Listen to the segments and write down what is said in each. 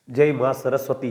जय माँ सरस्वती।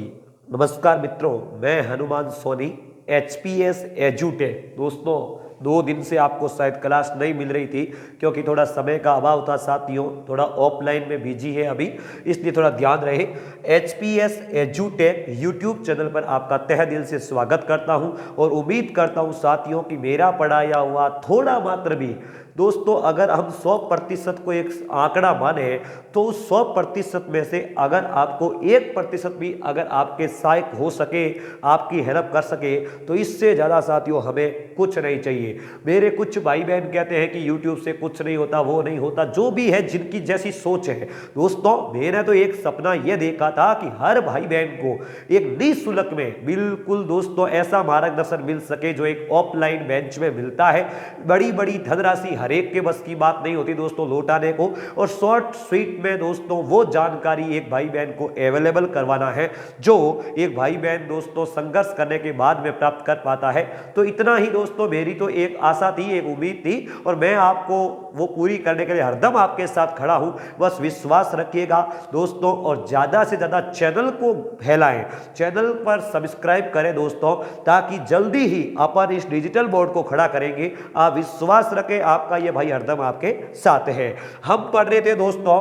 नमस्कार मित्रों, मैं हनुमान सोनी, एचपीएस एजुटेक। दोस्तों, 2 दिन से आपको शायद क्लास नहीं मिल रही थी क्योंकि थोड़ा समय का अभाव था साथियों, थोड़ा ऑफलाइन में बिजी है अभी, इसलिए थोड़ा ध्यान रहे। एचपीएस एजुटेक यूट्यूब चैनल पर आपका तहे दिल से स्वागत करता हूं और उम्मीद करता हूं साथियों कि मेरा पढ़ाया हुआ थोड़ा मात्र भी दोस्तों, अगर हम 100% को एक आंकड़ा माने तो उस 100% में से अगर आपको 1% भी अगर आपके सहायक हो सके, आपकी हेल्प कर सके, तो इससे ज़्यादा साथियों हमें कुछ नहीं चाहिए। मेरे कुछ भाई बहन कहते हैं कि यूट्यूब से कुछ नहीं होता, वो नहीं होता, जो भी है जिनकी जैसी सोच है। दोस्तों, मैंने तो एक सपना यह देखा था कि हर भाई बहन को एक निःशुल्क में बिल्कुल दोस्तों ऐसा मार्गदर्शन मिल सके जो एक ऑफलाइन बेंच में मिलता है। बड़ी बड़ी धनराशि हर एक के बस की बात नहीं होती दोस्तों लौटाने को, और शॉर्ट स्वीट में दोस्तों वो जानकारी एक भाई बहन को अवेलेबल करवाना है जो एक भाई बहन दोस्तों संघर्ष करने के बाद में प्राप्त कर पाता है। तो इतना ही दोस्तों मेरी तो एक आशा थी, एक उम्मीद थी, और मैं आपको वो पूरी करने के लिए हरदम आपके साथ खड़ा हूं। बस विश्वास रखिएगा दोस्तों, और ज्यादा से ज्यादा चैनल को फैलाएं, चैनल पर सब्सक्राइब करें दोस्तों, ताकि जल्दी ही अपन इस डिजिटल बोर्ड को खड़ा करेंगे। आप विश्वास रखें, आपका ये भाई हरदम आपके साथ है। हम पढ़ रहे थे दोस्तों,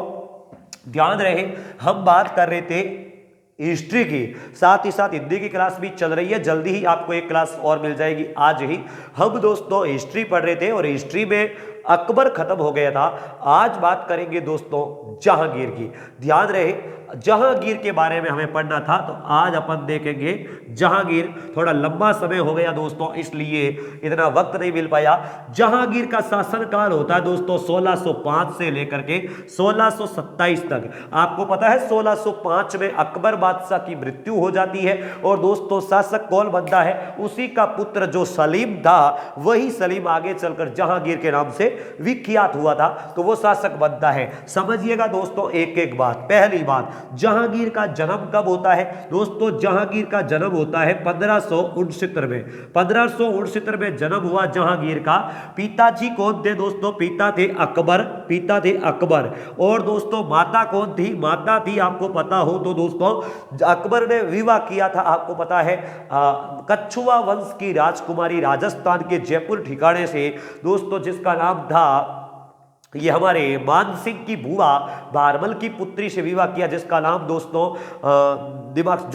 ध्यान रहे, हम बात कर रहे थे हिस्ट्री की, साथ ही साथ हिंदी की क्लास भी चल रही है। जल्दी ही आपको एक क्लास और मिल जाएगी, आज ही। हम दोस्तों हिस्ट्री पढ़ रहे थे और हिस्ट्री में अकबर खत्म हो गया था। आज बात करेंगे दोस्तों जहांगीर की। ध्यान रहे, जहांगीर के बारे में हमें पढ़ना था, तो आज अपन देखेंगे जहांगीर। थोड़ा लंबा समय हो गया दोस्तों, इसलिए इतना वक्त नहीं मिल पाया। जहांगीर का शासनकाल होता है दोस्तों 1605 से लेकर के 1627 तक। आपको पता है 1605 में अकबर बादशाह की मृत्यु हो जाती है, और दोस्तों शासक कौन बनता है? उसी का पुत्र जो सलीम था, वही सलीम आगे चलकर जहांगीर के नाम से विख्यात हुआ था, तो वो शासक बनता है। समझिएगा दोस्तों एक एक बात। पहली बात, जहांगीर का जन्म कब होता है? दोस्तों जहांगीर का जन्म होता है 1569 में। 1569 में जन्म हुआ जहांगीर का। पिताजी कौन थे दोस्तों? पिता थे अकबर। और दोस्तों माता कौन थी? माता थी, आपको पता हो तो दोस्तों, अकबर ने विवाह किया था, आपको पता है, कछुआ वंश की राजकुमारी, राजस्थान के जयपुर ठिकाने से दोस्तों, जिसका नाम था, ये हमारे मानसिंह की बुआ बारमल की पुत्री से विवाह किया, जिसका नाम दोस्तों दिमाग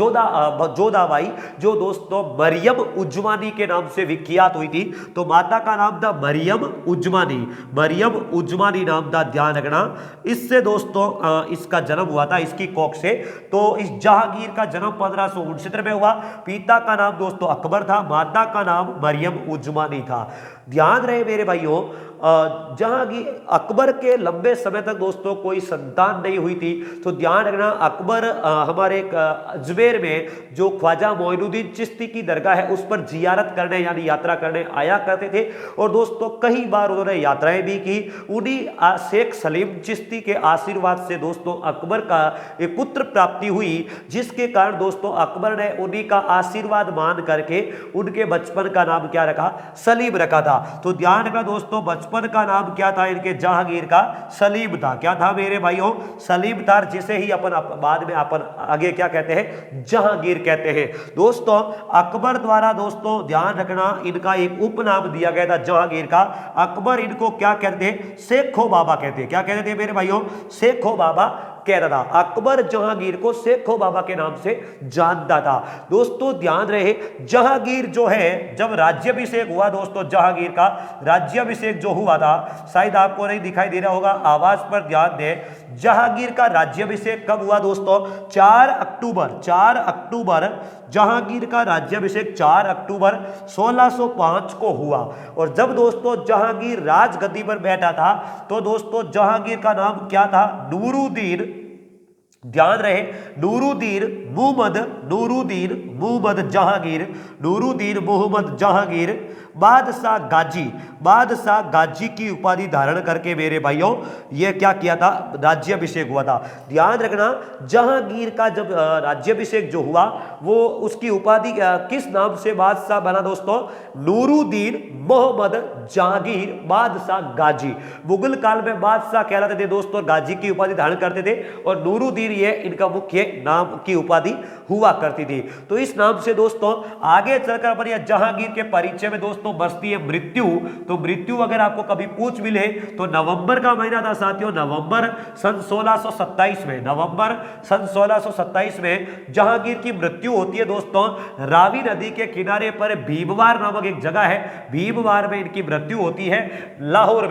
जोधाबाई, जो दोस्तों मरियम उजमानी के नाम से विख्यात हुई थी। तो माता का नाम था मरियम उजमानी नाम था, ध्यान रखना। इससे दोस्तों इसका जन्म हुआ था, इसकी कोख से। तो इस जहांगीर का जन्म 1569 में हुआ। पिता का नाम दोस्तों अकबर था, माता का नाम मरियम उजमानी था। ध्यान रहे मेरे भाइयों, जहांगीर अकबर के लंबे समय तक दोस्तों कोई संतान नहीं हुई थी। तो ध्यान रखना, अकबर हमारे अजमेर में जो ख्वाजा मोइनुद्दीन चिश्ती की दरगाह है, उस पर जियारत करने यानी यात्रा करने आया करते थे, और दोस्तों कई बार उन्होंने यात्राएं भी की। उन्हीं शेख सलीम चिश्ती के आशीर्वाद से दोस्तों अकबर का एक पुत्र प्राप्ति हुई, जिसके कारण दोस्तों अकबर ने उन्हीं का आशीर्वाद मान करके उनके बचपन का नाम क्या रखा? सलीम रखा था। तो ध्यान रखना दोस्तों, बचपन का नाम क्या था इनके? जहांगीर का सलीम था। क्या था मेरे भाइयों? सलीम था, जिसे ही अपन बाद में अपन आगे क्या कहते हैं? जहांगीर कहते हैं। दोस्तों अकबर द्वारा दोस्तों ध्यान रखना, इनका एक उपनाम दिया गया था जहांगीर का। अकबर इनको क्या कहते हैं? शेखो बाबा कहते हैं। क्या कहते थे मेरे भाइयों? शेखो बाबा कहता था। अकबर जहांगीर को शेखो बाबा के नाम से जानता था। दोस्तों ध्यान रहे, जहांगीर जो है, जब राज्याभिषेक हुआ दोस्तों, जहांगीर का राज्याभिषेक जो हुआ था, शायद आपको नहीं दिखाई दे रहा होगा, आवाज पर ध्यान दें। जहांगीर का राज्याभिषेक कब हुआ दोस्तों? 4 अक्टूबर। जहांगीर का राज्याभिषेक 4 अक्टूबर 1605 को हुआ। और जब दोस्तों जहांगीर राजगद्दी पर बैठा था, तो दोस्तों जहांगीर का नाम क्या था? नूरुद्दीन, ध्यान रहे, नूरुद्दीन मोहम्मद जहांगीर, नूरुद्दीन मोहम्मद जहांगीर बादशाह गाजी की उपाधि धारण करके मेरे भाइयों ये क्या किया था, राज्याभिषेक हुआ था। ध्यान रखना, जहांगीर का जब राज्याभिषेक जो हुआ वो उसकी उपाधि किस नाम से बादशाह बना दोस्तों, नूरुद्दीन मोहम्मद जहांगीर बादशाह गाजी। मुगल काल में बादशाह कहलाते थे दोस्तों, गाजी की उपाधि धारण करते थे और नूरुद्दीन ये इनका मुख्य नाम की उपाधि हुआ करती थी। तो इस नाम से दोस्तों आगे चलकर अपन यह जहांगीर के परिचय में दोस्तों बसती है मृत्यु। तो मृत्यु अगर आपको कभी पूछ मिले तो नवंबर का महीना था साथियों, नवंबर सन 1627 में, नवंबर सन 1627 में जहांगीर की मृत्यु होती है दोस्तों। रावी नदी के किनारे पर भीमवार नामक एक जगह है, भीमवार में इनकी मृत्यु होती है। लाहौर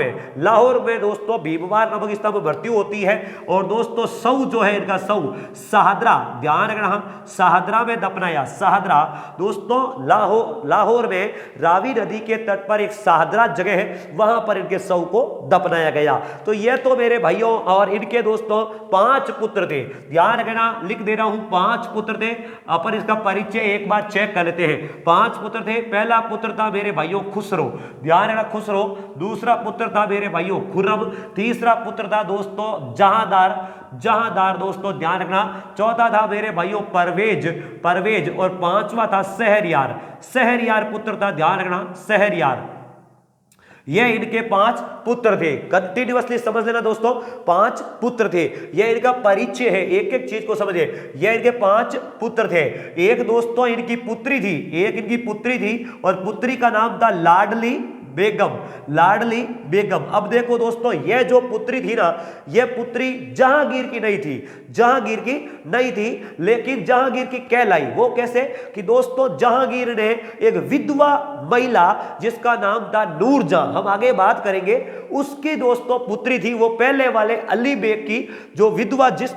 में दोस्तों भीमवार नामक स्थान पर मृत्यु होती है। और दोस्तों सऊ जो है इनका, सऊ शाहदरा, ध्यान रखना, हम शाहदरा में दफनाया। शाहदरा दोस्तों लाहौर में रावी नदी के तट पर एक शाहदरा जगह है, वहां पर इनके शव को दफनाया गया। तो ये तो मेरे भाइयों, और इनके दोस्तों 5 पुत्र थे, ध्यान रखना, लिख दे रहा हूं 5 पुत्र थे। अपन इसका परिचय एक बार चेक कर लेते हैं। 5 पुत्र थे। पहला पुत्र था मेरे भाइयों खुसरो, ध्यान रखना खुसरो। दूसरा पुत्र था मेरे भाइयों खुर्रम। तीसरा पुत्र था दोस्तों जहांदार दोस्तों, ध्यान रखना। चौथा था मेरे भाइयों परवेज और 5वां था शहरयार पुत्र था, ध्यान रखना शहरयार। ये इनके 5 पुत्र थे। कंटिन्यूअसली समझ लेना दोस्तों, 5 पुत्र थे। ये इनका परिचय है, एक एक चीज को समझे। ये इनके 5 पुत्र थे। एक दोस्तों इनकी पुत्री थी और पुत्री का नाम था लाडली बेगम। अब देखो दोस्तों, यह जो पुत्री थी ना, यह पुत्री जहांगीर की नहीं थी, लेकिन जहांगीर की कहलाई। वो कैसे कि दोस्तों जहांगीर ने एक विधवा महिला जिसका नाम था नूरजहां, हम आगे बात करेंगे, उसकी दोस्तों पुत्री थी। वो पहले वाले अली बेग की जो विधवा, जिस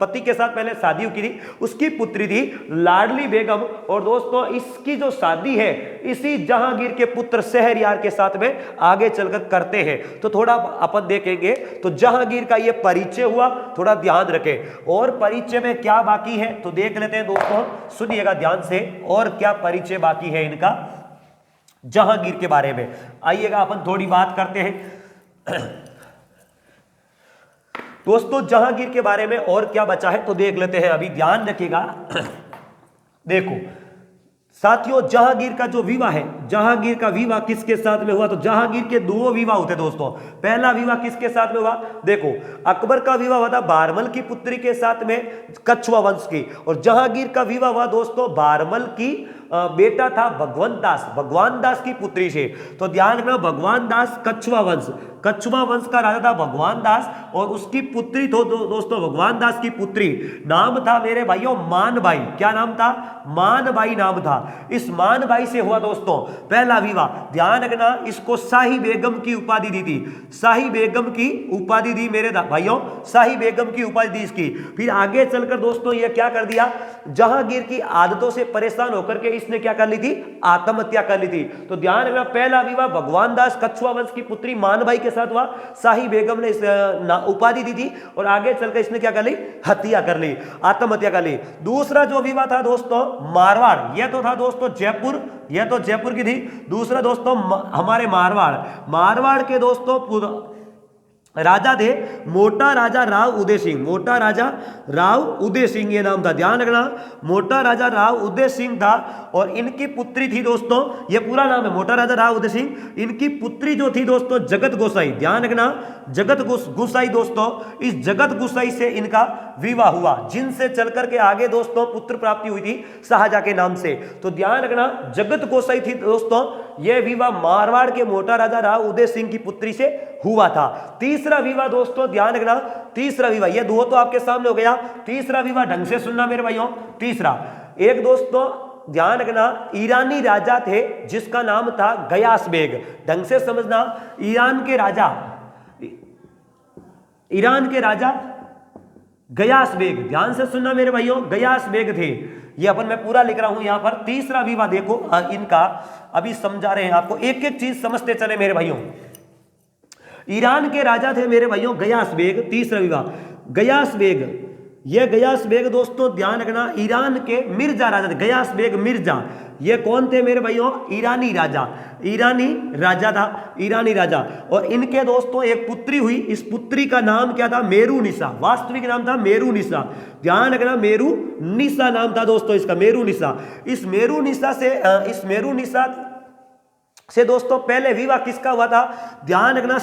पति के साथ पहले शादी की थी, उसकी पुत्री थी लाडली बेगम। और दोस्तों इसकी जो शादी है इसी जहांगीर के पुत्र शहरयार के साथ में आगे चलकर करते हैं। तो थोड़ा अपन देखेंगे। तो जहांगीर का ये परिचय हुआ, थोड़ा ध्यान रखें। और परिचय में क्या बाकी है तो देख लेते हैं दोस्तों, सुनिएगा ध्यान से, और क्या परिचय बाकी है इनका जहांगीर के बारे में। आइएगा अपन थोड़ी बात करते हैं दोस्तों जहांगीर के बारे में, और क्या बचा है तो देख लेते हैं। अभी ध्यान रखिएगा देखो साथियों, जहांगीर का जो विवाह है, जहांगीर का विवाह किसके साथ में हुआ, तो जहांगीर के 2 विवाह होते दोस्तों। पहला विवाह किसके साथ में हुआ, देखो अकबर का विवाह हुआ था बारमल की पुत्री के साथ में, कछुआ वंश की। और जहांगीर का विवाह हुआ दोस्तों बारमल की बेटा था भगवान दास की पुत्री से। तो ध्यान रखना, भगवान दास कछुआ वंश का राजा था भगवान दास, और उसकी पुत्री तो दोस्तों भगवान दास की पुत्री नाम था मेरे भाइयों मानबाई। क्या नाम था, मानबाई नाम था। इस मानबाई से हुआ दोस्तों पहला विवाह। ध्यान रखना, इसको शाही बेगम की उपाधि दी थी, शाही बेगम की उपाधि दी मेरे भाइयों, शाही बेगम की उपाधि दी इसकी। फिर आगे चलकर दोस्तों ये क्या कर दिया, जहांगीर की आदतों से परेशान होकर के इसने क्या कर ली थी, आत्महत्या कर ली थी। तो ध्यान रखना, पहला विवाह भगवान दास कछुआ वंश की पुत्री मानबाई के साथ हुआ, शाही बेगम ने उपाधि दी थी, और आगे चलकर इसने क्या कर ली, हत्या कर ली, आत्महत्या कर ली। दूसरा जो विवाह था दोस्तों मारवाड़, यह तो था दोस्तों जयपुर, यह तो जयपुर की थी। दूसरा दोस्तों हमारे मारवाड़ के दोस्तों राजा थे मोटा राजा राव उदय सिंह, ये नाम था। ध्यान रखना, मोटा राजा राव उदय सिंह था। और इनकी पुत्री थी दोस्तों, ये पूरा नाम है मोटा राजा राव उदय सिंह। इनकी पुत्री जो थी दोस्तों जगत गोसाई, ध्यान रखना जगत गोसाई दोस्तों, इस जगत गोसाई से इनका विवाह हुआ, जिनसे चलकर के आगे दोस्तों पुत्र प्राप्ति हुई थी शाहजहां के नाम से। तो ध्यान रखना, जगत गोसाई थी दोस्तों, यह विवाह मारवाड़ के मोटा राजा राव उदय सिंह की पुत्री से हुआ था। तीसरा विवाह दोस्तों, ध्यान रखना, तीसरा विवाह, ये 2 तो आपके सामने हो गया। तीसरा विवाह ढंग से सुनना मेरे भाइयों। तीसरा एक दोस्तों ध्यान रखना, ईरानी राजा थे जिसका नाम था गयास बेग। ढंग से समझना, ईरान के राजा गयास बेग, ध्यान से सुनना मेरे भाइयों, गयास बेग थे। ये अपन मैं पूरा लिख रहा हूं यहां पर। तीसरा विवाह देखो इनका, अभी समझा रहे हैं आपको, एक एक चीज समझते चले मेरे भाइयों। ईरान के राजा थे मेरे भाइयों गयास बेग। तीसरा विवाह गयास बेग, ये गयास बेग दोस्तों ध्यान रखना ईरान के मिर्जा राजा थे। गयास बेग मिर्जा ये कौन थे मेरे भाइयों? ईरानी राजा, ईरानी राजा था, ईरानी राजा। और इनके दोस्तों एक पुत्री हुई, इस पुत्री का नाम क्या था? मेरुनिसा। वास्तविक नाम था मेरुनिसा, ध्यान रखना मेरुनिसा नाम था दोस्तों इसका, मेरुनिसा। इस मेरुनिसा से दोस्तों पहले विवाह किसका हुआ था? ध्यान रखना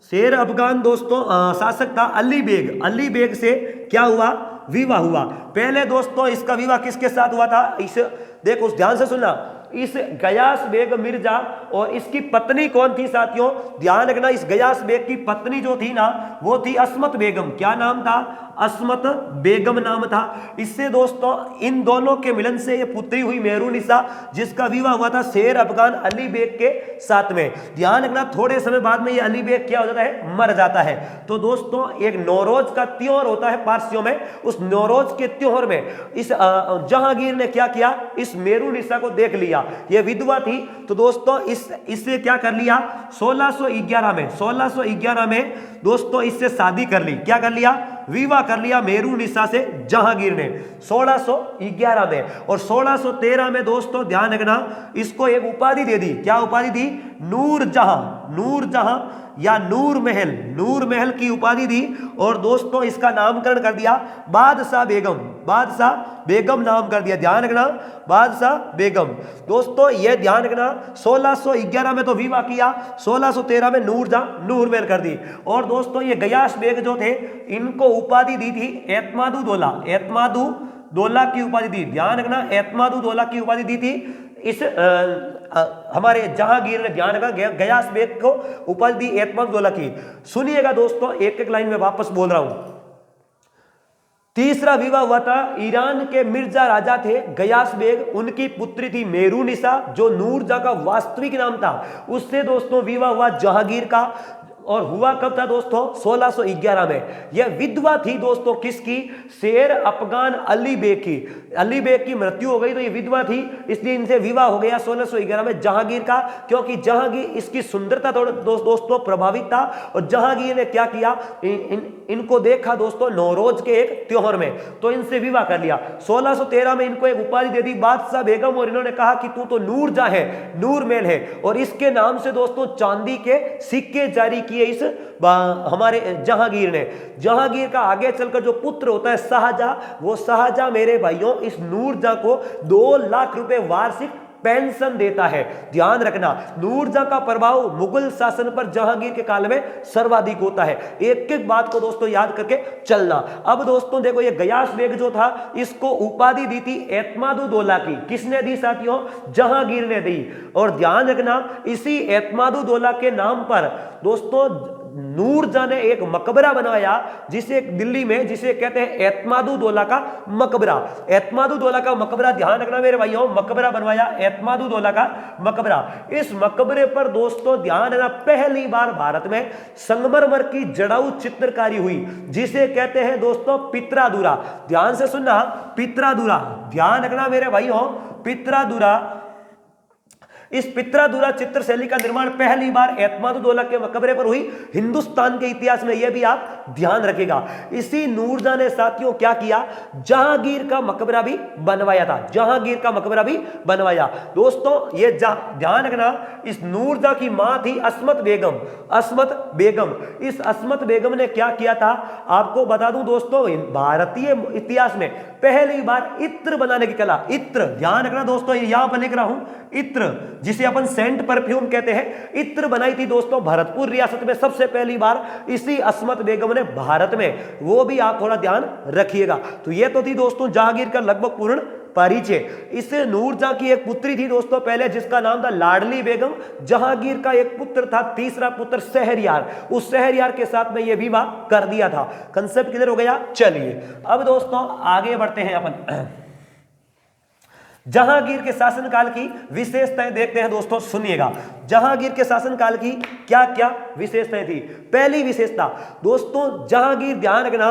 शेर अफगान दोस्तों शासक था अली बेग। अली बेग से क्या हुआ? विवाह हुआ। पहले दोस्तों इसका विवाह किसके साथ हुआ था? देखो ध्यान से सुनना, इस गयास बेग मिर्जा और इसकी पत्नी कौन थी साथियों? ध्यान रखना इस गयास बेग की पत्नी जो थी ना वो थी अस्मत बेगम। क्या नाम था? अस्मत बेगम नाम था। इससे दोस्तों इन दोनों के मिलन से ये पुत्री हुई मेरुनिसा, जिसका विवाह हुआ था शेर अफगान अली बेग के साथ में। ध्यान रखना थोड़े समय बाद में ये अली बेग क्या हो जाता है? मर जाता है। तो दोस्तों एक नौरोज का त्योहार होता है पारसियों में, उस नौरोज के त्योहार में इस जहांगीर ने क्या किया? इस मेरुनिसा को देख लिया, ये विधवा थी। तो दोस्तों इससे क्या कर लिया? 1611 में दोस्तों इससे शादी कर ली। क्या कर लिया? विवाह कर लिया मेरुनिसा से जहांगीर ने 1611 में। और 1613 में दोस्तों ध्यान रखना इसको एक उपाधि दे दी। क्या उपाधि दी? नूरजहां या नूर महल की उपाधि दी। और दोस्तों इसका नामकरण कर दिया बादशाह बेगम नाम कर दिया। ध्यान रखना बादशाह बेगम। दोस्तों ये ध्यान रखना 1611 में तो विवाह किया, 1613 में नूर महल कर दी। और दोस्तों ये गयास बेग जो थे इनको उपाधि दी थी एतमादु दौला की उपाधि दी। ध्यान रखना एतमादु दौला की उपाधि दी थी इस हमारे जहांगीर ने। ध्यान रखना गयास बेग को उपाधि दी एतमादु दौला की। सुनिएगा दोस्तों एक एक लाइन में वापस बोल रहा हूं। तीसरा विवाह हुआ था ईरान के मिर्जा राजा थे गयास बेग, उनकी पुत्री थी मेरुनिसा जो नूरजहां का वास्तविक नाम था। उससे दोस्तों विवाह हुआ जहांगीर का। और हुआ कब था दोस्तों? 1611 में। यह विधवा थी दोस्तों किसकी? शेर अफगान अली बेग की। अली बेग की मृत्यु हो गई तो ये विधवा थी, इसलिए इनसे विवाह हो गया 1611 में जहांगीर का। क्योंकि जहांगीर इसकी सुंदरता थोड़ा दोस्तों प्रभावित था। और जहांगीर ने क्या किया? इनको देखा दोस्तों नौरोज के एक त्योहार में, तो इनसे विवाह कर लिया। 1613 में इनको एक उपाधि दे दी बादशाह बेगम। और इन्होंने कहा कि तू तो नूरजहां है, नूर महल है। और इसके नाम से दोस्तों चांदी के सिक्के जारी किए इस हमारे जहांगीर ने। जहांगीर का आगे चलकर जो पुत्र होता है शाहजहां, वो शाहजहां मेरे भाइयों इस नूरजहां को 2 लाख रुपए वार्षिक पेंशन देता है। ध्यान रखना नूरजहां का प्रभाव मुगल शासन पर जहांगीर के काल में सर्वाधिक होता है। एक एक बात को दोस्तों याद करके चलना। अब दोस्तों देखो ये गयास बेग जो था इसको उपाधि दी थी एतमादु दौला की। किसने दी साथियों? जहांगीर ने दी। और ध्यान रखना इसी एतमादु दौला के नाम पर दोस्तों नूरजहां ने एक मकबरा बनवाया जिसे दिल्ली में जिसे कहते हैं एतमादु दौला का मकबरा। एतमादु दौला का मकबरा, ध्यान रखना मेरे भाइयों, मकबरा बनवाया एतमादु दौला का मकबरा। इस मकबरे पर दोस्तों ध्यान रखना पहली बार भारत में संगमरमर की जड़ाऊ चित्रकारी हुई जिसे कहते हैं दोस्तों पित्रादुरा। ध्यान से सुनना पित्रादुरा, ध्यान रखना मेरे भाइयों पित्रादुरा। इस पित्रादुरा चित्रशैली का निर्माण पहली बार एतमादु दौला के मकबरे पर हुई हिंदुस्तान के इतिहास में। यह भी आप ध्यान रखेगा। इसी नूरजहां ने साथियों क्या किया? जहांगीर का मकबरा भी बनवाया था। जहांगीर का मकबरा भी बनवाया। दोस्तों ये ध्यान रखना इस नूरजहां की मां थी अस्मत बेगम। इस अस्मत बेगम ने क्या किया था आपको बता दूं दोस्तों, भारतीय इतिहास में पहली बार इत्र बनाने की कला, इत्र ध्यान रखना दोस्तों यहां पर लिख रहा हूं, इत्र जिसे अपन सेंट परफ्यूम कहते हैं, इत्र बनाई थी दोस्तों भरतपुर रियासत में सबसे पहली बार इसी अस्मत बेगम ने भारत में। वो भी आप थोड़ा ध्यान रखिएगा। तो ये तो थी दोस्तों जहांगीर का लगभग पूर्ण परिचय। इस नूरजहां की एक पुत्री थी दोस्तों पहले जिसका नाम था लाडली बेगम। जहांगीर का एक पुत्र था, तीसरा पुत्र शहरयार। उस शहरयार के साथ में यह विवाह कर दिया था। कंसेप्ट क्लियर हो गया? चलिए अब दोस्तों आगे बढ़ते हैं अपन जहांगीर के शासनकाल की विशेषताएं देखते हैं दोस्तों, सुनिएगा। जहांगीर के शासनकाल की क्या क्या विशेषताएं थी? पहली विशेषता दोस्तों जहांगीर, ध्यान रखना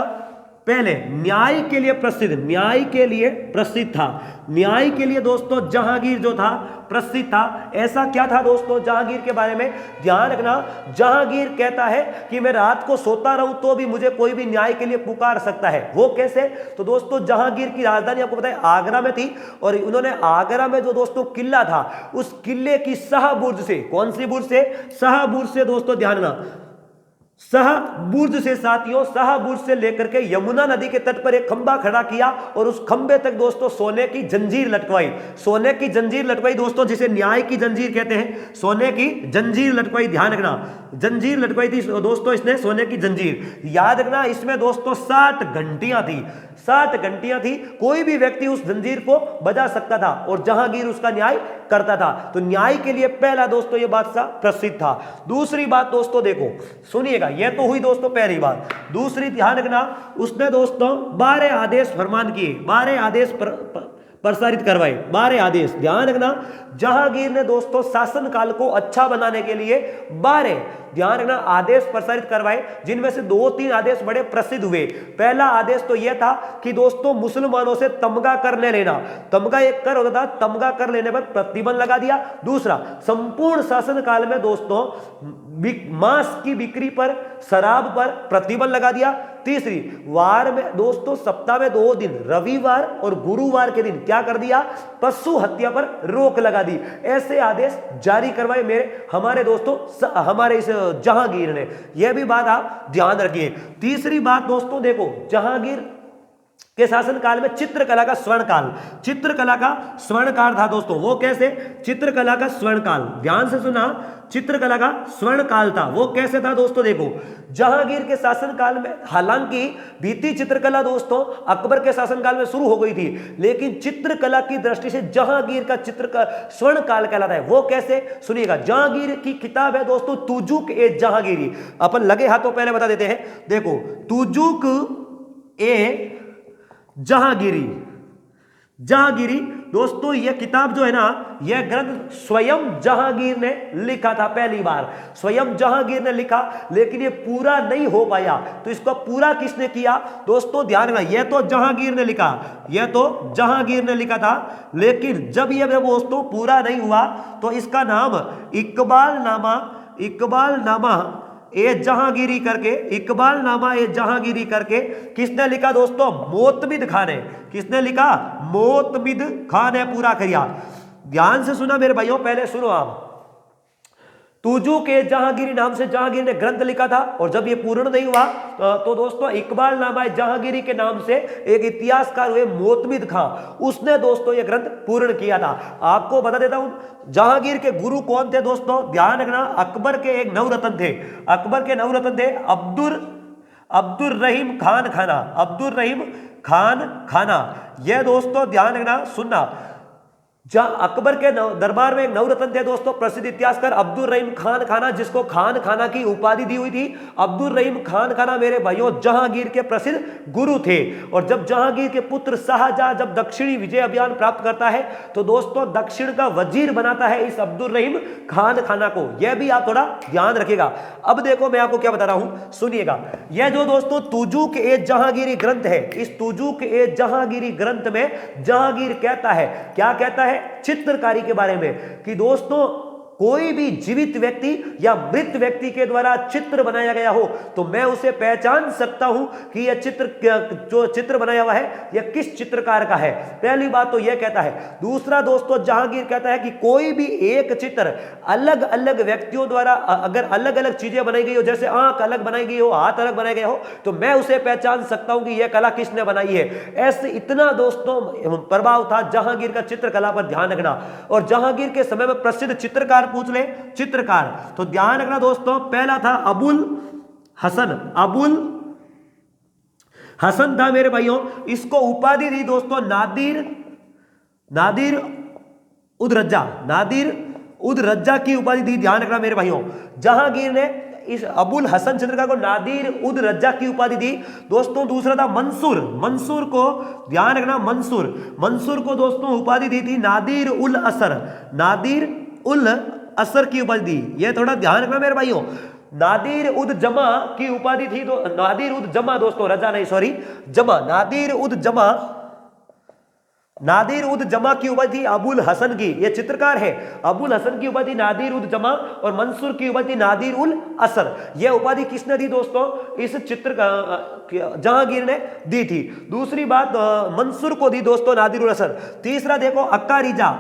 पहले न्याय के लिए प्रसिद्ध, न्याय के लिए प्रसिद्ध था। न्याय के लिए दोस्तों जहांगीर जो था प्रसिद्ध था। ऐसा क्या था दोस्तों जहांगीर के बारे में, ध्यान रखना, जहांगीर कहता है कि मैं रात को सोता रहूं तो भी मुझे कोई भी न्याय के लिए पुकार सकता है। वो कैसे, तो दोस्तों जहांगीर की राजधानी आपको पता है आगरा में थी, और उन्होंने आगरा में जो दोस्तों किला था, उस किले की शाह बुर्ज से, कौन सी बुर्ज से, शाह बुर्ज से दोस्तों ध्यान रखना, शाह बुर्ज से साथियों, शाह बुर्ज से लेकर के यमुना नदी के तट पर एक खंबा खड़ा किया और उस खंबे तक दोस्तों सोने की जंजीर लटकवाई। सोने की जंजीर लटकवाई दोस्तों, जिसे न्याय की जंजीर कहते हैं, सोने की जंजीर लटकवाई। ध्यान रखना, जंजीर लटकवाई थी दोस्तों इसने, सोने की जंजीर। याद रखना, इसमें दोस्तों 60 घंटियां थी, 60 घंटियां थी। कोई भी व्यक्ति उस जंजीर को बजा सकता था और जहांगीर उसका न्याय करता था। तो न्याय के लिए पहला दोस्तों ये बादशाह प्रसिद्ध था। दूसरी बात दोस्तों देखो, सुनिएगा, यह तो हुई दोस्तों पहली बात। दूसरी ध्यान रखना, उसने दोस्तों 12 आदेश फरमान किए, 12 आदेश प्रसारित करवाए, 12 आदेश। ध्यान रखना, जहांगीर ने दोस्तों शासन काल को अच्छा बनाने के लिए 12, ध्यान रखना, आदेश प्रसारित करवाए, जिनमें से 2-3 आदेश बड़े प्रसिद्ध हुए। पहला आदेश तो यह था कि दोस्तों मुसलमानों से तमगा कर ले लेना, तमगा एक कर होता था, तमगा कर लेने पर प्रतिबंध लगा दिया। दूसरा, संपूर्ण शासन काल में दोस्तों मांस की बिक्री पर, शराब पर प्रतिबंध लगा दिया। तीसरी, वार में दोस्तों सप्ताह में 2 दिन, रविवार और गुरुवार के दिन क्या कर दिया, पशु हत्या पर रोक लगा दी। ऐसे आदेश जारी करवाए हमारे दोस्तों हमारे इस जहांगीर ने। यह भी बात आप ध्यान रखिए। तीसरी बात दोस्तों देखो, जहांगीर के शासन काल में चित्रकला का स्वर्ण काल, चित्रकला का स्वर्ण काल था दोस्तों। वो कैसे, चित्रकला का स्वर्ण काल, ध्यान से सुना, चित्रकला का स्वर्ण काल था। वो कैसे था दोस्तों देखो, जहांगीर के शासन काल में, हालांकि भित्ति चित्रकला दोस्तों अकबर के शासन काल में शुरू हो गई थी, लेकिन चित्रकला की दृष्टि से जहांगीर का स्वर्ण काल कहलाता है। वो कैसे, सुनिएगा, जहांगीर की किताब है दोस्तों तुजुक ए जहांगीरी। अपन लगे हाथों पहले बता देते हैं, देखो तुजुक ए जहांगीरी, जहांगीरी दोस्तों यह किताब जो है ना, यह ग्रंथ स्वयं जहांगीर ने लिखा था। पहली बार स्वयं जहांगीर ने लिखा, लेकिन यह पूरा नहीं हो पाया। तो इसको पूरा किसने किया दोस्तों, ध्यान रखना, यह तो जहांगीर ने लिखा, यह तो जहांगीर ने लिखा था, लेकिन जब यह दोस्तों पूरा नहीं हुआ तो इसका नाम इकबाल नामा ए जहांगीरी करके, इकबाल नामा ए जहांगीरी करके किसने लिखा दोस्तों, मोतमिद खान ने। किसने लिखा, मोतमिद खान ने पूरा किया। ध्यान से सुना मेरे भाइयों, पहले सुनो आप, तुजू के जहांगीरी नाम से जहांगीर ने ग्रंथ लिखा था, और जब ये पूर्ण नहीं हुआ तो दोस्तों इकबाल नामा जहांगीरी के नाम से एक इतिहासकार हुए मोतमिद खां, उसने दोस्तों ये ग्रंथ पूर्ण किया था। आपको बता देता हूं जहांगीर के गुरु कौन थे दोस्तों, ध्यान रखना, अकबर के एक नवरत्न थे, अकबर के नवरत्न थे अब्दुर रहीम खान खाना, अब्दुर रहीम खान खाना। यह दोस्तों ध्यान रखना, सुनना, जहां अकबर के दरबार में एक नवरत्न थे दोस्तों, प्रसिद्ध इतिहासकार अब्दुल रहीम खान खाना, जिसको खान खाना की उपाधि दी हुई थी। अब्दुल रहीम खान खाना मेरे भाइयों जहांगीर के प्रसिद्ध गुरु थे। और जब जहांगीर के पुत्र शाहजहां जब दक्षिणी विजय अभियान प्राप्त करता है तो दोस्तों दक्षिण का वजीर बनाता है इस अब्दुल रहीम खान खाना को। यह भी आप थोड़ा ध्यान रखिएगा। अब देखो मैं आपको क्या बता रहा हूं, सुनिएगा। यह जो दोस्तों तुजुक ए जहांगीरी ग्रंथ है, इस तुजुक ए जहांगीरी ग्रंथ में जहांगीर कहता है, क्या कहता है, चित्रकारी के बारे में, कि दोस्तों कोई भी जीवित व्यक्ति या मृत व्यक्ति के द्वारा चित्र बनाया गया हो तो मैं उसे पहचान सकता हूं कि यह चित्र, जो चित्र बनाया हुआ है यह किस चित्रकार का है। पहली बात तो यह कहता है। दूसरा दोस्तों जहांगीर कहता है कि कोई भी एक चित्र अलग अलग व्यक्तियों द्वारा अगर अलग अलग चीजें बनाई गई हो, जैसे आंख अलग बनाई गई हो, हाथ अलग बनाए गए हो, तो मैं उसे पहचान सकता हूं कि यह कला किसने बनाई है। ऐसे इतना दोस्तों प्रभाव था जहांगीर का चित्रकला पर, ध्यान रखना। और जहांगीर के समय में प्रसिद्ध चित्रकार पूछ ले, चित्रकार तो ध्यान रखना दोस्तों, पहला था अबुल हसन था मेरे भाइयों। इसको उपाधि दी दोस्तों नादिर उद रज्जा की उपाधि दी। ध्यान रखना मेरे भाइयों, जहांगीर ने इस अबुल हसन चित्रकार को नादिर उद रज्जा की उपाधि दी दोस्तों। दूसरा था मंसूर को, ध्यान रखना, मंसूर को दोस्तों उपाधि दी थी नादिर उल असर की उपाधि दी। यह थोड़ा ध्यान रखना मेरे भाइयों। नादिर उद जमा की उपाधि थी, नादिर उद जमा दोस्तों, रजा नहीं सॉरी जमा, नादिर उद जमा की उपाधि अबुल हसन की, ये चित्रकार है, अबुल हसन की उपाधि नादिर उद जमा और मंसूर की उपाधि नादिर उल असर। यह उपाधि किसने दी दोस्तों? इस चित्र जहांगीर ने दी थी। दूसरी बात मंसूर को दी दोस्तों नादिर उल असर। तीसरा देखो अक्का रिजा,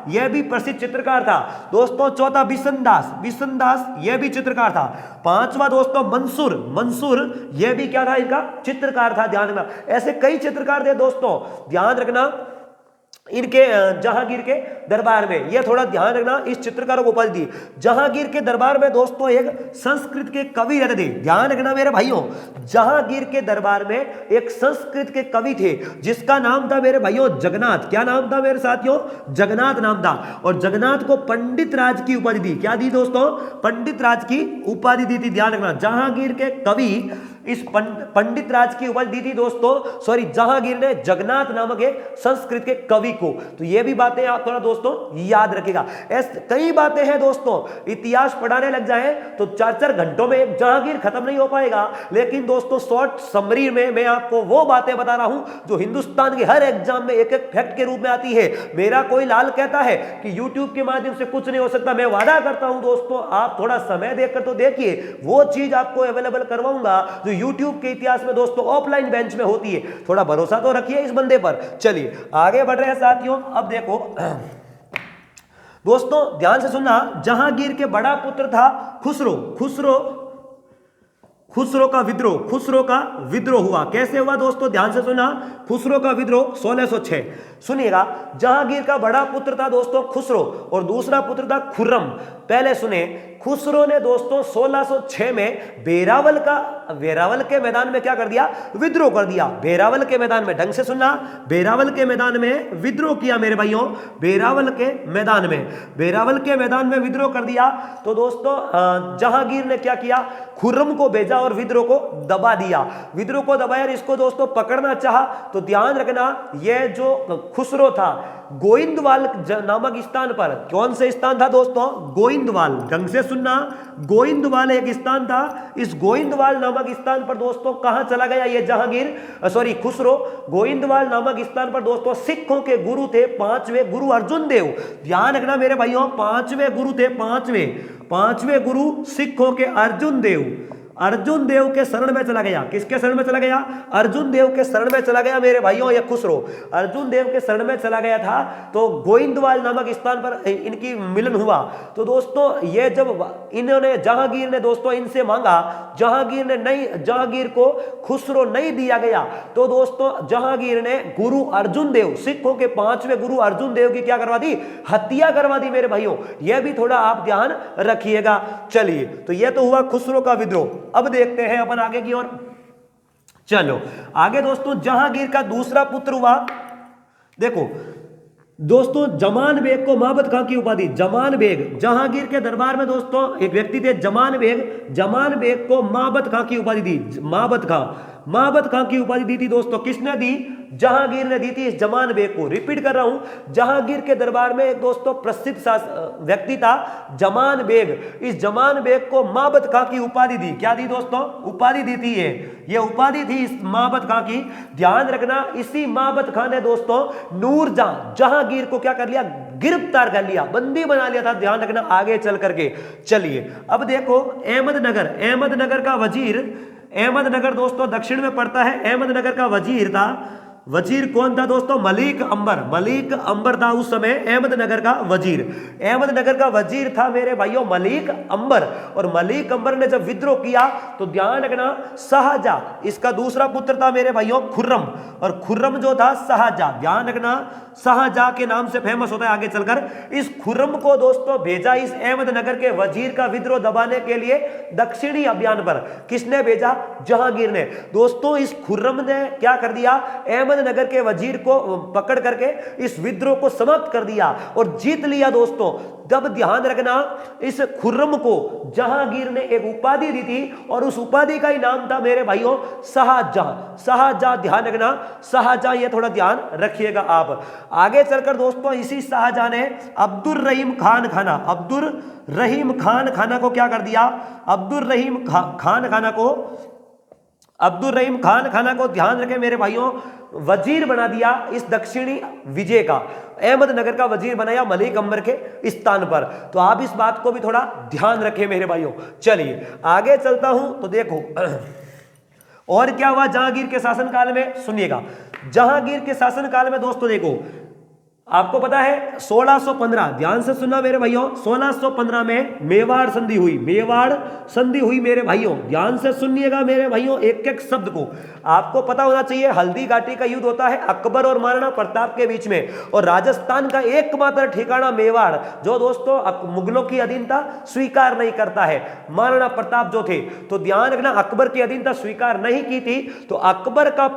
यह भी प्रसिद्ध चित्रकार था दोस्तों। चौथा बिशन दास, यह भी चित्रकार था। पांचवा दोस्तों मंसूर, यह भी क्या था? इनका चित्रकार था, ध्यान रखना। ऐसे कई चित्रकार थे दोस्तों, ध्यान रखना इनके जहांगीर के दरबार में, यह थोड़ा ध्यान रखना। इस चित्रकारों को उपाधि दी। जहांगीर के दरबार में दोस्तों एक संस्कृत के कवि रहते थे, ध्यान रखना मेरे भाइयों। जहांगीर के दरबार में एक संस्कृत के कवि थे जिसका नाम था मेरे भाइयों जगन्नाथ। क्या नाम था मेरे साथियों? जगन्नाथ नाम था। और जगन्नाथ को पंडित राज की उपाधि दी। क्या दी दोस्तों? पंडित राज की उपाधि दी थी, ध्यान रखना। जहांगीर के कवि इस पंडित राज की उपाधि दी थी दोस्तों, सॉरी जहांगीर ने जगन्नाथ नामक एक संस्कृत के कवि को। तो ये भी बातें आप थोड़ा दोस्तों याद रखिएगा। ऐसे कई बातें हैं दोस्तों, इतिहास पढ़ाने लग जाए तो 4-4 घंटों में एक जहांगीर खत्म नहीं हो पाएगा। लेकिन दोस्तों शॉर्ट समरी में मैं आपको वो बातें बता रहा हूं जो हिंदुस्तान के हर एग्जाम में एक एक फैक्ट के रूप में आती है। मेरा कोई लाल कहता है कि यूट्यूब के माध्यम से कुछ नहीं हो सकता, मैं वादा करता हूं दोस्तों, आप थोड़ा समय देखकर तो देखिए, वो चीज आपको अवेलेबल करवाऊंगा जो यूट्यूब के इतिहास में दोस्तों ऑफलाइन बेंच में होती है। थोड़ा भरोसा तो रखिए इस बंदे पर। चलिए आगे बढ़ रहे हैं साथियों। अब देखो दोस्तों ध्यान से सुनना, जहांगीर के बड़ा पुत्र था खुसरो का विद्रोह हुआ। कैसे हुआ दोस्तों? ध्यान से सुना, खुसरो का विद्रोह 1606। सुनिएगा, जहांगीर का बड़ा पुत्र था दोस्तों खुसरो और दूसरा पुत्र था खुर्रम। पहले सुने, खुसरो ने दोस्तों 1606 में वेरावल के मैदान में क्या कर दिया? विद्रोह कर दिया। वेरावल के मैदान में, ढंग से सुनना, वेरावल के मैदान में विद्रोह किया मेरे भाइयों। वेरावल के मैदान में विद्रोह कर दिया। तो दोस्तों जहांगीर ने क्या किया? खुर्रम को भेजा और विद्रोह को दबा दिया। विद्रोह को दबाया, इसको दोस्तों पकड़ना चाहा। तो ध्यान रखना, यह जो खुसरो था गोइंदवाल नामक स्थान पर, कौन से स्थान था दोस्तों? गोइंदवाल। ढंग से सुनना, गोइंदवाल एक स्थान था। इस गोइंदवाल नामक स्थान पर दोस्तों कहां चला गया ये खुसरो? गोइंदवाल नामक स्थान पर दोस्तों सिखों के गुरु थे 5वें गुरु अर्जुन देव। ध्यान रखना मेरे भाइयों, 5वें गुरु थे, 5वें गुरु सिखों के अर्जुन देव के शरण में चला गया। किसके शरण में चला गया? अर्जुन देव के शरण में चला गया मेरे भाइयों। यह खुसरो अर्जुन देव के शरण में चला गया था। तो गोइंदवाल नामक स्थान पर इनकी मिलन हुआ। तो दोस्तों ये जब इन्होंने जहांगीर ने दोस्तों इनसे मांगा, जहांगीर को खुसरो नहीं दिया गया। तो दोस्तों जहांगीर ने गुरु अर्जुन देव, सिखों के 5वें गुरु अर्जुन देव की क्या करवा दी? हत्या करवा दी मेरे भाइयों। यह भी थोड़ा आप ध्यान रखिएगा। चलिए, तो यह तो हुआ खुसरो का विद्रोह। अब देखते हैं अपन आगे की ओर। चलो आगे दोस्तों, जहांगीर का दूसरा पुत्र हुआ, देखो दोस्तों जमान बेग को माबद खां की उपाधि। जमान बेग, जहांगीर के दरबार में दोस्तों एक व्यक्ति थे जमान बेग को माबद खां की उपाधि दी। माबद खां की उपाधि दी थी दोस्तों। किसने दी? जहांगीर ने दी थी इस जमान बेग को। रिपीट कर रहा हूं, जहांगीर के दरबार में एक दोस्तों प्रसिद्ध व्यक्ति था जमान बेग। इस जमान बेग को माबद खां की उपाधि दी। क्या दी दोस्तों? उपाधि दी थी। ये उपाधि थी इस माबद खां की। ध्यान रखना, इसी माबद खां ने दोस्तों नूरजहां जहांगीर को क्या कर लिया? गिरफ्तार कर लिया, बंदी बना लिया था। ध्यान रखना आगे चल करके। चलिए अब देखो, अहमदनगर का वजीर, अहमदनगर दोस्तों दक्षिण में पड़ता है। अहमदनगर का वजीर था, वजीर कौन था दोस्तों? मलिक अंबर था उस समय अहमदनगर का वजीर। अहमदनगर का वजीर था मेरे भाइयों मलिक अंबर। और मलिक अंबर ने जब विद्रोह किया तो ध्यान रखना, शाहजहां, इसका दूसरा पुत्र था मेरे भाइयों खुर्रम। और खुर्रम जो था शाहजहां, ध्यान रखना शाहजहां के नाम से फेमस होता है आगे चलकर। इस खुर्रम को दोस्तों भेजा इस अहमदनगर के वजीर का विद्रोह दबाने के लिए दक्षिणी अभियान पर। किसने भेजा? जहांगीर ने। दोस्तों इस खुर्रम ने क्या कर दिया? अहमदनगर के वजीर को पकड़ करके इस विद्रोह को समाप्त कर दिया और जीत लिया दोस्तों। जब ध्यान रखना, इस खुर्रम को जहांगीर ने एक उपाधि दी थी और उस उपाधि का ही नाम था मेरे भाइयों शाहजहां। शाहजहां, ध्यान रखना शाहजहां, ये थोड़ा ध्यान रखिएगा आप। आगे चलकर दोस्तों इसी शाहजहां ने अब्दुल रहीम खान खाना को क्या कर दिया? अब्दुल रहीम खान खाना को ध्यान रखें मेरे भाइयों, वजीर बना दिया इस दक्षिणी विजय का। अहमदनगर का वजीर बनाया मलिक अंबर के स्थान पर। तो आप इस बात को भी थोड़ा ध्यान रखें मेरे भाइयों। चलिए आगे चलता हूं तो देखो और क्या हुआ जहांगीर के शासनकाल में, सुनिएगा। जहांगीर के शासनकाल में दोस्तों देखो, आपको पता है 1615, ध्यान से सुनना मेरे भाइयों, 1615 में मेवाड़ संधि हुई। मेवाड़ संधि हुई मेरे भाइयों, ध्यान से सुनिएगा मेरे भाइयों एक एक शब्द को। आपको पता होना चाहिए हल्दी घाटी का युद्ध होता है अकबर और महाराणा प्रताप के बीच में, और राजस्थान का एकमात्र ठिकाना मेवाड़ जो दोस्तों मुगलों की अधीनता स्वीकार नहीं करता है। महाराणा प्रताप जो थे, तो ध्यान रखना अकबर की अधीनता स्वीकार नहीं की थी, तो अकबर का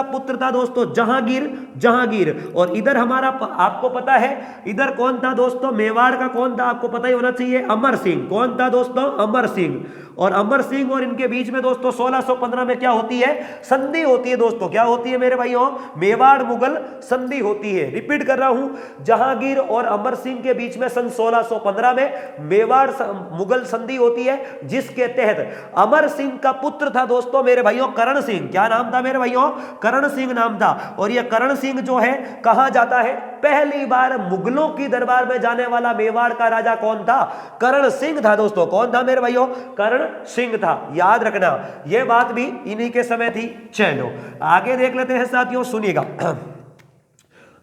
पुत्र था दोस्तों जहांगीर। और इधर हमारा आपको पता है इधर कौन था दोस्तों, मेवाड़ का कौन था आपको पता ही होना चाहिए, अमर सिंह। कौन था दोस्तों? अमर सिंह। और अमर सिंह और इनके बीच में दोस्तों 1615 में क्या होती है? संधि होती है दोस्तों। क्या होती है मेरे भाइयों? मेवाड़ मुगल संधि होती है। रिपीट कर रहा हूं, जहांगीर और अमर सिंह के बीच में सन 1615 में मेवाड़ मुगल संधि होती है, जिसके तहत अमर सिंह का पुत्र था दोस्तों मेरे भाइयों करण सिंह। क्या नाम था मेरे भाइयों? करण सिंह नाम था। और यह करण सिंह जो है कहां जाता है? पहली बार मुगलों की दरबार में जाने वाला मेवाड़ का राजा कौन था? करण सिंह था दोस्तों। कौन था मेरे भाइयों? करण सिंह था। याद रखना यह बात भी इन्हीं के समय थी। चलो आगे देख लेते हैं साथियों, सुनिएगा।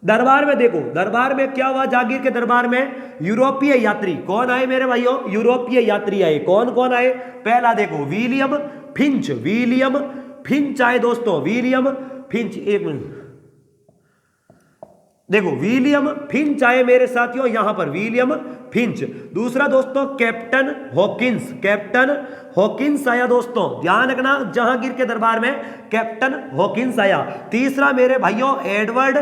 दरबार में देखो, दरबार में क्या हुआ? जहांगीर के दरबार में यूरोपीय यात्री कौन आए मेरे भाइयों? यूरोपीय यात्री आए। कौन कौन आए? पहला देखो विलियम फिंच आए दोस्तों। विलियम फिंच, एक मिनट देखो, विलियम फिंच आए मेरे साथियों यहां पर, विलियम फिंच। दूसरा दोस्तों कैप्टन हॉकिंस आया दोस्तों। ध्यान रखना जहांगीर के दरबार में कैप्टन हॉकिंस आया। तीसरा मेरे भाइयों एडवर्ड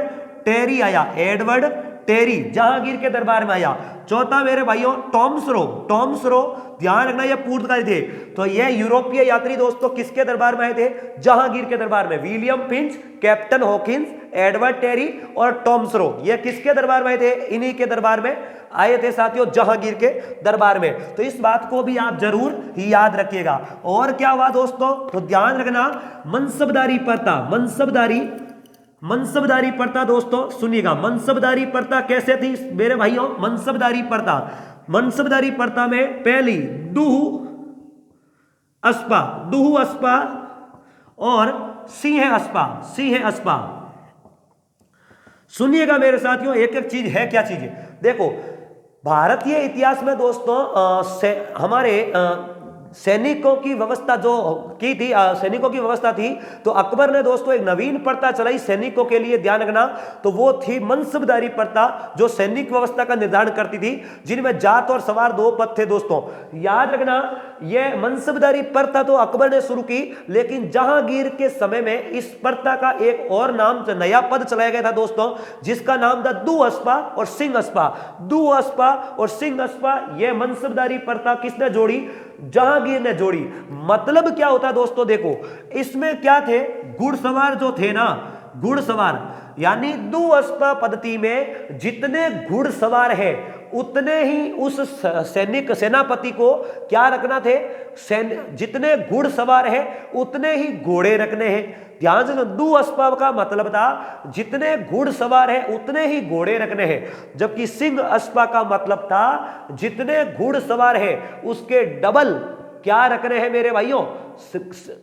टेरी आया। एडवर्ड टेरी जहांगीर के दरबार में आया। चौथा मेरे भाइयों टॉम्सरो, ध्यान रखना ये पूर्वकारी थे। तो ये यूरोपीय यात्री दोस्तों किसके दरबार में आए थे? जहांगीर के दरबार में। William Finch, Captain Hawkins, Edward Terry और टॉम्सरो, ये किसके दरबार में आए थे? इन्हीं के दरबार में आए थे साथियों, जहांगीर के दरबार में। तो इस बात को भी आप जरूर याद रखिएगा। और क्या हुआ दोस्तों? तो ध्यान रखना मनसबदारी प्रथा दोस्तों, सुनिएगा। मनसबदारी प्रथा कैसे थी मेरे भाइयों? मनसबदारी प्रथा में पहली दूह अस्पा और सिंह अस्पा। सुनिएगा मेरे साथियों एक एक चीज है। क्या चीज है? देखो भारतीय इतिहास में दोस्तों हमारे सैनिकों की व्यवस्था जो की थी, सैनिकों की व्यवस्था थी, तो अकबर ने दोस्तों एक नवीन प्रथा चलाई सैनिकों के लिए। ध्यान रखना, तो वो थी मनसबदारी प्रथा, जो सैनिक व्यवस्था का निर्धारण करती थी, जिनमें जाट और सवार 2 पद थे दोस्तों। याद रखना यह मनसबदारी प्रथा तो अकबर ने शुरू की, लेकिन जहांगीर के समय में इस प्रथा का एक और नाम, नया पद चलाया गया था दोस्तों, जिसका नाम था दू अस्पा और सिंह अस्पा। यह मनसबदारी प्रथा किसने जोड़ी? जहांगीर ने जोड़ी। मतलब क्या होता है दोस्तों? देखो इसमें क्या थे? घुड़सवार जो थे ना, घुड़सवार, यानी दू अस्पा पद्धति में जितने घुड़सवार है उतने ही उस सेनापति को क्या रखना थे? जितने घुड़सवार है उतने ही घोड़े रखने हैं। ध्यान से, दू अस्पा का मतलब था जितने घुड़सवार है उतने ही घोड़े रखने हैं, जबकि सिंह अस्पा का मतलब था जितने घुड़सवार है उसके डबल क्या रखने हैं मेरे भाइयों?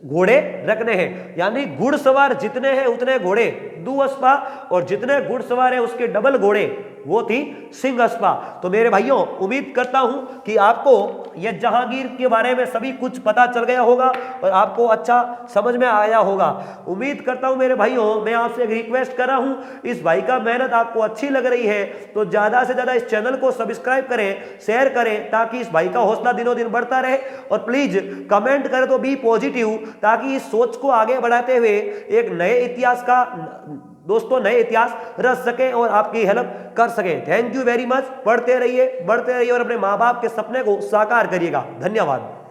घोड़े रखने हैं। यानी घुड़सवार जितने हैं उतने घोड़े दू अस्पा, और जितने घुड़सवार है उसके डबल घोड़े, वो थी सिंह अस्पा। तो मेरे भाइयों उम्मीद करता हूं कि आपको यह जहांगीर के बारे में सभी कुछ पता चल गया होगा और आपको अच्छा समझ में आया होगा। उम्मीद करता हूं मेरे भाइयों, मैं आपसे एक रिक्वेस्ट कर रहा हूं, इस भाई का मेहनत आपको अच्छी लग रही है तो ज्यादा से ज्यादा इस चैनल को सब्सक्राइब करें, शेयर करें, ताकि इस भाई का हौसला दिनों दिन बढ़ता रहे। और प्लीज कमेंट करें तो बी पॉजिटिव, ताकि इस सोच को आगे बढ़ाते हुए एक नए इतिहास का दोस्तों नए इतिहास रच सके और आपकी हेल्प कर सके। Thank you very much. पढ़ते रहिए, बढ़ते रहिए और अपने माँ बाप के सपने को साकार करिएगा। धन्यवाद।